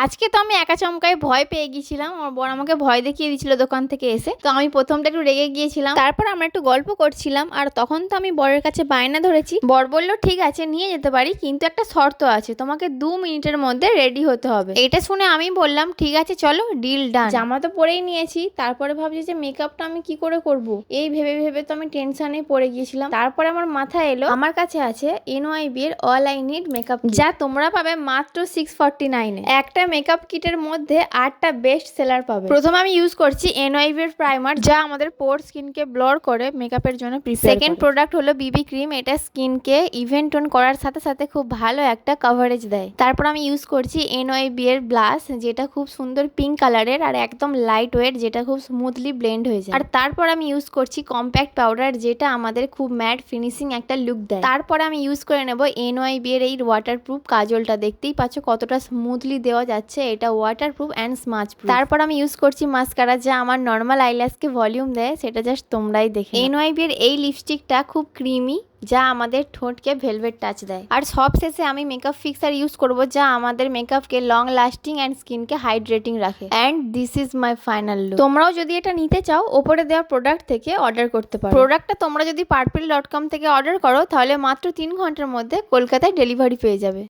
আজকে তো আমি একা চমকায় ভয় পেয়ে গিয়েছিলাম। আমার বর আমাকে ভয় দেখিয়ে দিয়েছিল দোকান থেকে এসে। তো আমি প্রথমটা একটু রেগে গিয়েছিলাম, তারপর আমরা একটু গল্প করছিলাম। আর তখন তো আমি বরের কাছে বায়না ধরেছি। বর বলল ঠিক আছে নিয়ে যেতে পারি, কিন্তু একটা শর্ত আছে, তোমাকে 2 মিনিটের মধ্যে রেডি হতে হবে। এটা শুনে আমি বললাম ঠিক আছে চলো, ডিল ডান। জামা তো পরেই নিয়েছি, তারপরে ভাবছি যে মেকআপটা আমি কি করে করব। এই ভেবে ভেবে তো আমি টেনশনে পড়ে গিয়েছিলাম। তারপরে আমার মাথায় এলো আমার কাছে আছে এনওয়াইবি এর অল আই নিড মেকআপ, যা তোমরা পাবে মাত্র 649 এ। একটা মেকআপ কিটের মধ্যে 8টা বেস্ট সেলার পাবে। প্রথমে আমি ইউজ করছি এনওয়াইবি এর প্রাইমার, যা আমাদের পোর স্কিনকে ব্লর করে মেকআপের জন্য প্রিপেয়ার। সেকেন্ড প্রোডাক্ট হলো বিবি ক্রিম। এটা স্কিনকে ইভেন টোন করার সাথে সাথে খুব ভালো একটা কভারেজ দেয়। তারপর আমি ইউজ করছি এনওয়াইবি এর ব্লাশ, যেটা খুব সুন্দর পিঙ্ক কালারের আর একদম লাইট ওয়েট, যেটা খুব স্মুথলি ব্লেন্ড হয়ে যায়। আর তারপর আমি ইউজ করছি কম্প্যাক্ট পাউডার, যেটা আমাদের খুব ম্যাট ফিনিশিং একটা লুক দেয়। তারপর আমি ইউজ করে নেব এনওয়াইবি এর এই ওয়াটারপ্রুফ কাজলটা। দেখতেই পাচ্ছ কতটা স্মুথলি দেওয়া যাচ্ছে, এটা ওয়াটারপ্রুফ অ্যান্ড স্মাচ প্রুফ। তারপর আমি ইউজ করছি মাস্কারা, যা আমার নর্মাল আইল্যাশকে ভলিউম দেয়, সেটা জাস্ট তোমরাই দেখে। এনওয়াইবি এর এই লিপস্টিকটা খুব ক্রিমি, যা আমাদের ঠোঁটকে ভেলভেট টাচ দেয়। আর সব শেষে আমি মেকআপ ফিক্সার ইউজ করব, যা আমাদের মেকআপকে লং লাস্টিং অ্যান্ড স্কিনকে হাইড্রেটিং রাখে। And this is my final look. তোমরাও যদি এটা নিতে চাও, ওপরে দেওয়া প্রোডাক্ট থেকে অর্ডার করতে পারো। প্রোডাক্টটা তোমরা যদি purple.com থেকে অর্ডার করো, তাহলে মাত্র 3 ঘন্টার মধ্যে কলকাতায় ডেলিভারি পেয়ে যাবে।